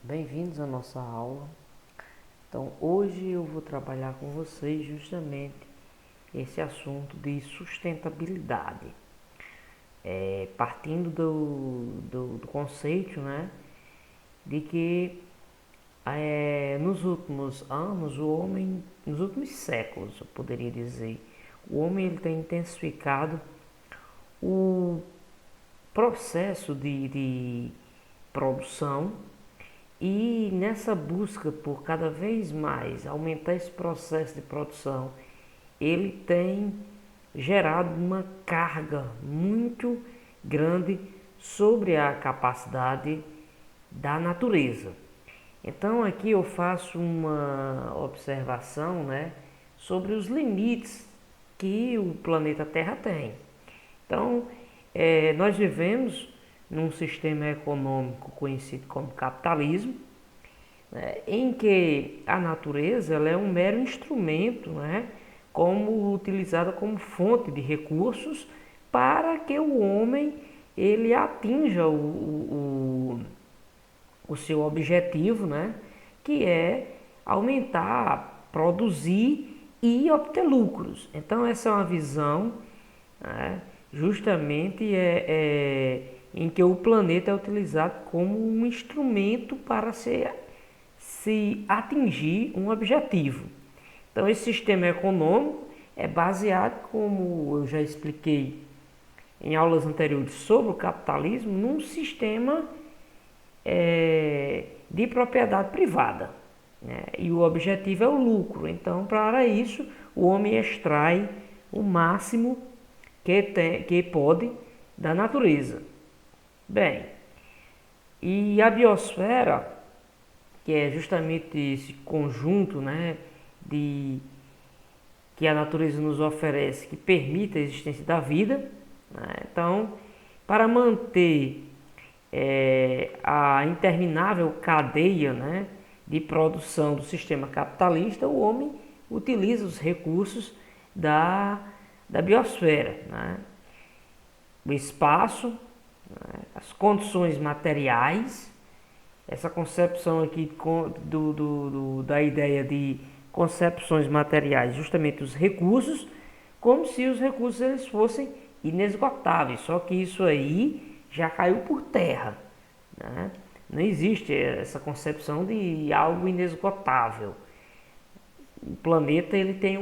Bem-vindos à nossa aula. Então, hoje eu vou trabalhar com vocês justamente esse assunto de sustentabilidade, partindo do conceito, né, de que nos últimos anos, nos últimos séculos, eu poderia dizer, o homem ele tem intensificado o processo de produção. E nessa busca por cada vez mais aumentar esse processo de produção, ele tem gerado uma carga muito grande sobre a capacidade da natureza. Então aqui eu faço uma observação, né, sobre os limites que o planeta Terra tem. Então, nós vivemos num sistema econômico conhecido como capitalismo, né, em que a natureza ela é um mero instrumento, né, como utilizada como fonte de recursos para que o homem ele atinja o seu objetivo, né, que é aumentar, produzir e obter lucros. Então essa é uma visão, né, justamente em que o planeta é utilizado como um instrumento para se atingir um objetivo. Então esse sistema econômico é baseado, como eu já expliquei em aulas anteriores sobre o capitalismo, num sistema de propriedade privada, né? E o objetivo é o lucro. Então, para isso, o homem extrai o máximo que pode da natureza. Bem, e a biosfera, que é justamente esse conjunto, né, que a natureza nos oferece, que permite a existência da vida, né? Então, para manter a interminável cadeia, né, de produção do sistema capitalista, o homem utiliza os recursos da biosfera, né? O espaço, né, as condições materiais, essa concepção aqui da ideia de concepções materiais, justamente os recursos, como se os recursos eles fossem inesgotáveis, só que isso aí já caiu por terra, né? Não existe essa concepção de algo inesgotável. O planeta ele tem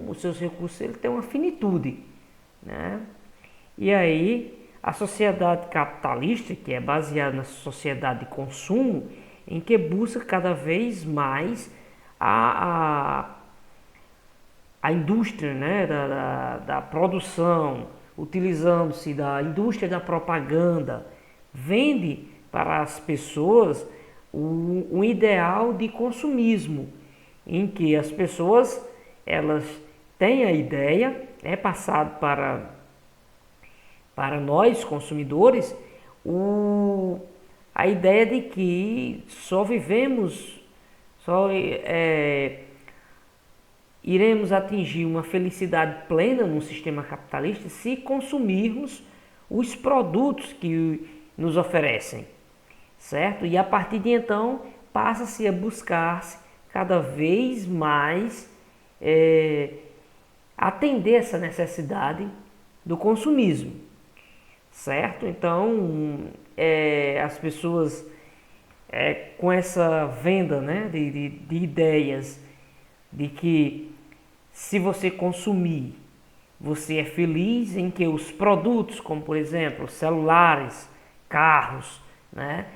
os seus recursos ele tem uma finitude, né? E aí a sociedade capitalista, que é baseada na sociedade de consumo, em que busca cada vez mais a, a indústria, né, da produção, utilizando-se da indústria da propaganda, vende para as pessoas um ideal de consumismo, em que as pessoas elas têm a ideia, é passado para nós consumidores a ideia de que só vivemos, iremos atingir uma felicidade plena no sistema capitalista se consumirmos os produtos que nos oferecem, certo? E a partir de então passa-se a buscar-se cada vez mais atender essa necessidade do consumismo, certo? Então as pessoas com essa venda, né, de ideias de que se você consumir, você é feliz, em que os produtos, como por exemplo celulares, carros, né,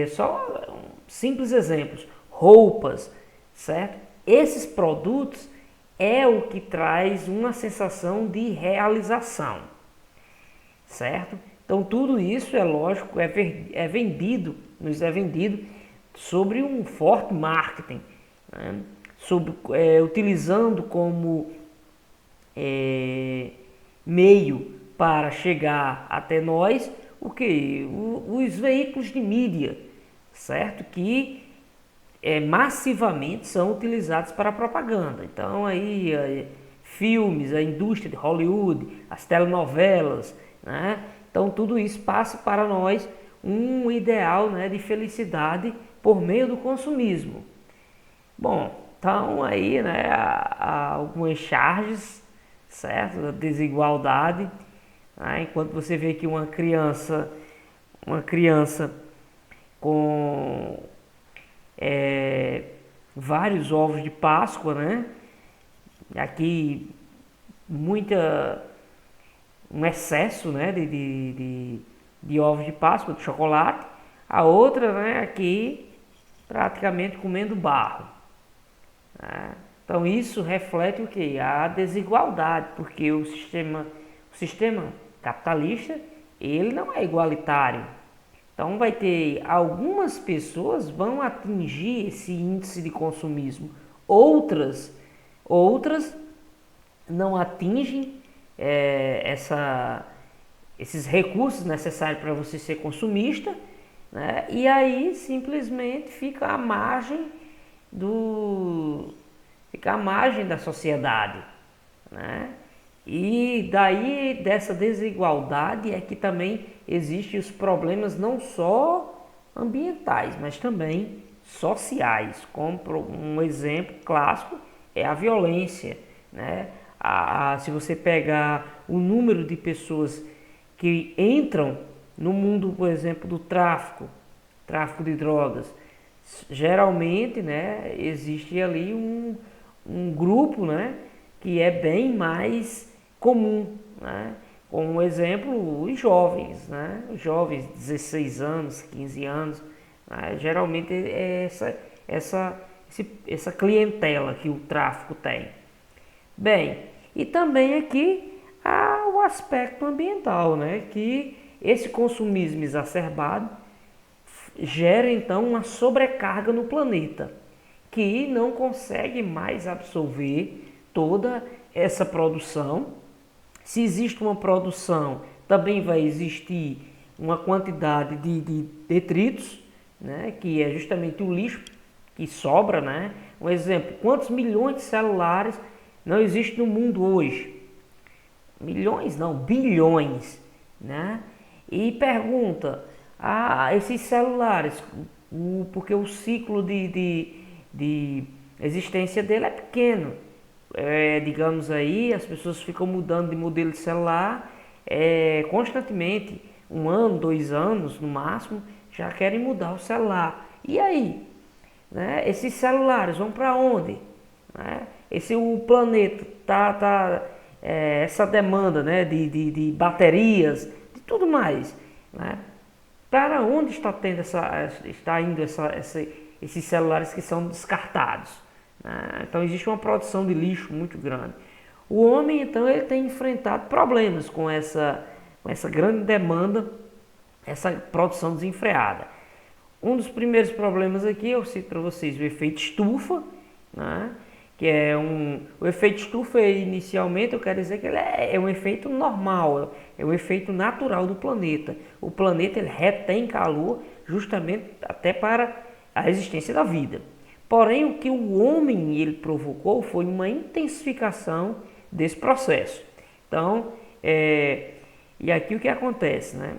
só simples exemplos, roupas, certo? Esses produtos é o que traz uma sensação de realização, certo? Então tudo isso é lógico, nos é vendido sobre um forte marketing, né? Utilizando como meio para chegar até nós os veículos de mídia, certo? Que massivamente são utilizados para propaganda. Então aí filmes, a indústria de Hollywood, as telenovelas, né? Então tudo isso passa para nós um ideal, né, de felicidade por meio do consumismo. Bom, então aí, né, há algumas charges, certo, da desigualdade, né, enquanto você vê que uma criança com vários ovos de Páscoa, né, aqui muita um excesso, né, de ovos de Páscoa, de chocolate, a outra, né, aqui praticamente comendo barro. Né? Então isso reflete o que? A desigualdade, porque o sistema capitalista, ele não é igualitário. Então vai ter algumas pessoas vão atingir esse índice de consumismo, outras não atingem esses recursos necessários para você ser consumista, né? E aí simplesmente fica à margem da sociedade, né? E daí dessa desigualdade é que também existem os problemas não só ambientais, mas também sociais, como um exemplo clássico é a violência, né? Se você pegar o número de pessoas que entram no mundo, por exemplo, do tráfico de drogas, geralmente, né, existe ali um grupo, né, que é bem mais comum, né? Como exemplo, os jovens, né? Os jovens de 16 anos, 15 anos, né? Geralmente é essa clientela que o tráfico tem. Bem, e também aqui há o aspecto ambiental, né? Que esse consumismo exacerbado gera então uma sobrecarga no planeta, que não consegue mais absorver toda essa produção. Se existe uma produção, também vai existir uma quantidade de detritos, né, que é justamente o lixo que sobra, né? Um exemplo, quantos milhões de celulares não existem no mundo hoje? Milhões não, bilhões, né? E pergunta, esses celulares, porque o ciclo de existência dele é pequeno. Digamos aí, as pessoas ficam mudando de modelo de celular constantemente, 1 ano, 2 anos no máximo, já querem mudar o celular. E aí? Né? Esses celulares vão para onde? Né? O planeta essa demanda, né, de baterias, de tudo mais, né? Para onde está indo esses celulares que são descartados? Né? Então existe uma produção de lixo muito grande. O homem, então, ele tem enfrentado problemas com essa grande demanda, essa produção desenfreada. Um dos primeiros problemas aqui, eu cito para vocês o efeito estufa, né? Que é o efeito estufa, inicialmente, eu quero dizer que ele é um efeito normal, é um efeito natural do planeta. O planeta ele retém calor justamente até para a existência da vida. Porém, o que o homem ele provocou foi uma intensificação desse processo. Então, e aqui o que acontece, né?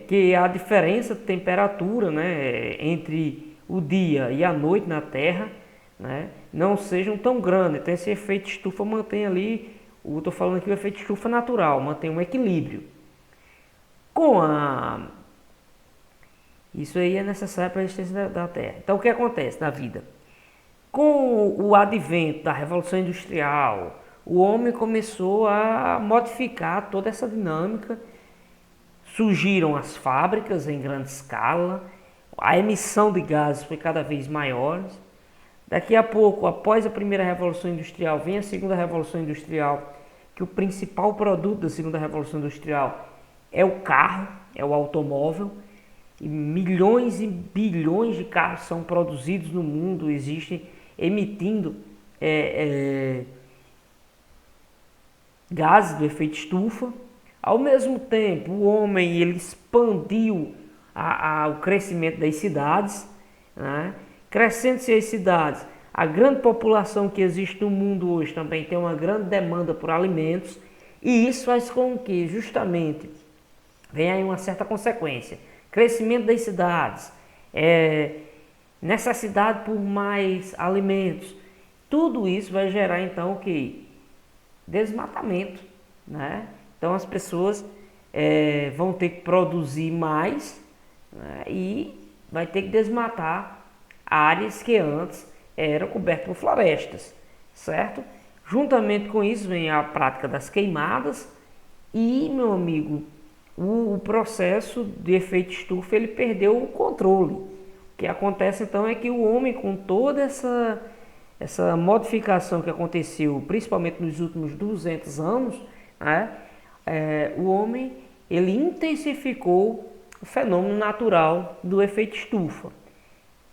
Que a diferença de temperatura, né, entre o dia e a noite na Terra, né, não sejam tão grandes. Então esse efeito estufa mantém ali, estou falando aqui o efeito estufa natural, mantém um equilíbrio. Isso aí é necessário para a existência da Terra. Então o que acontece na vida? Com o advento da Revolução Industrial, o homem começou a modificar toda essa dinâmica. Surgiram as fábricas em grande escala, a emissão de gases foi cada vez maior. Daqui a pouco, após a primeira Revolução Industrial, vem a segunda Revolução Industrial, que o principal produto da segunda Revolução Industrial é o carro, é o automóvel. E milhões e bilhões de carros são produzidos no mundo, existem emitindo gases do efeito estufa. Ao mesmo tempo, o homem ele expandiu o crescimento das cidades, né? Crescendo-se as cidades, a grande população que existe no mundo hoje também tem uma grande demanda por alimentos, e isso faz com que justamente venha aí uma certa consequência, crescimento das cidades, necessidade por mais alimentos, tudo isso vai gerar então o que? Desmatamento, né? Então as pessoas vão ter que produzir mais, né? E vai ter que desmatar áreas que antes eram cobertas por florestas, certo? Juntamente com isso vem a prática das queimadas e, meu amigo, o processo de efeito estufa ele perdeu o controle. O que acontece então é que o homem, com toda essa modificação que aconteceu, principalmente nos últimos 200 anos, né, o homem ele intensificou o fenômeno natural do efeito estufa.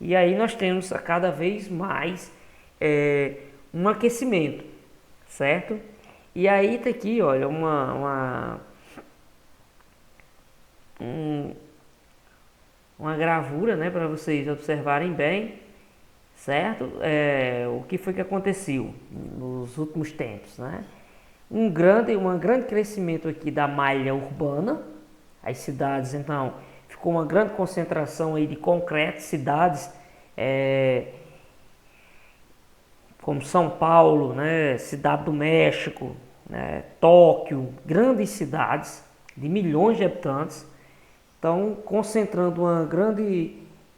E aí nós temos a cada vez mais um aquecimento, certo? E aí tá aqui, olha, uma gravura, né, para vocês observarem bem, certo? O que foi que aconteceu nos últimos tempos, né? Um grande crescimento aqui da malha urbana, as cidades, então, ficou uma grande concentração aí de concreto, cidades como São Paulo, né, Cidade do México, né, Tóquio, grandes cidades de milhões de habitantes, estão concentrando um grande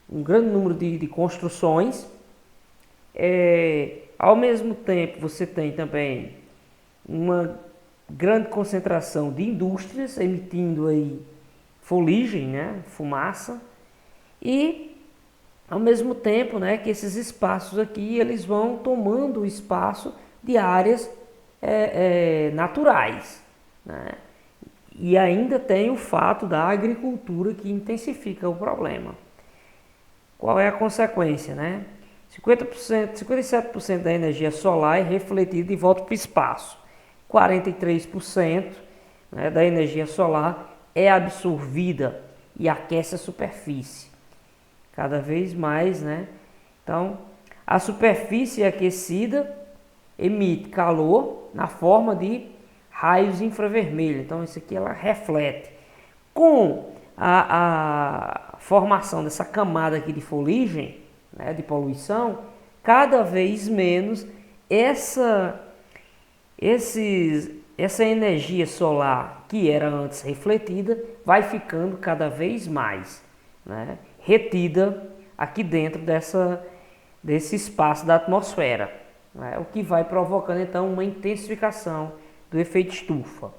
número de construções. Ao mesmo tempo, você tem também uma grande concentração de indústrias emitindo aí fuligem, né, fumaça, e ao mesmo tempo, né, que esses espaços aqui eles vão tomando o espaço de áreas naturais, né? E ainda tem o fato da agricultura que intensifica o problema. Qual é a consequência, né? 57% da energia solar é refletida e volta para o espaço. 43%, né, da energia solar é absorvida e aquece a superfície. Cada vez mais, né? Então, a superfície aquecida emite calor na forma de raios infravermelhos. Então, isso aqui ela reflete. Com a formação dessa camada aqui de fuligem, né, de poluição, cada vez menos essa energia solar que era antes refletida vai ficando cada vez mais, né, retida aqui dentro desse espaço da atmosfera, né, o que vai provocando então uma intensificação do efeito estufa.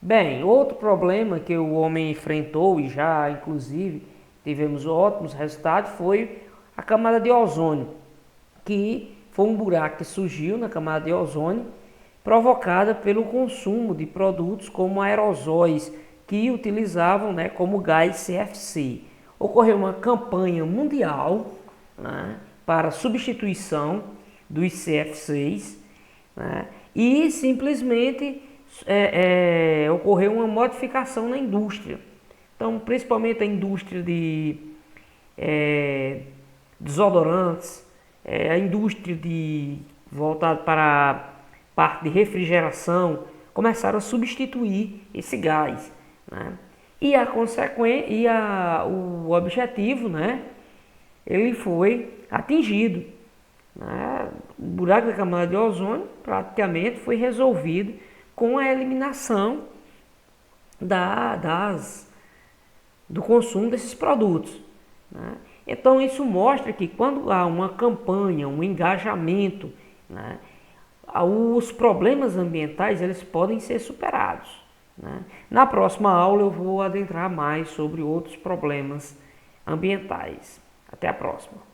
Bem, outro problema que o homem enfrentou e já inclusive tivemos ótimos resultados foi a camada de ozônio, que foi um buraco que surgiu na camada de ozônio provocada pelo consumo de produtos como aerosóis que utilizavam, né, como gás CFC. Ocorreu uma campanha mundial, né, para substituição dos CFCs, né, e simplesmente ocorreu uma modificação na indústria. Então, principalmente a indústria de desodorantes, a indústria voltada para a parte de refrigeração, começaram a substituir esse gás, né? E o objetivo, né, ele foi atingido, né? O buraco da camada de ozônio praticamente foi resolvido com a eliminação do consumo desses produtos, né? Então isso mostra que quando há uma campanha, um engajamento, né, os problemas ambientais eles podem ser superados, né? Na próxima aula eu vou adentrar mais sobre outros problemas ambientais. Até a próxima.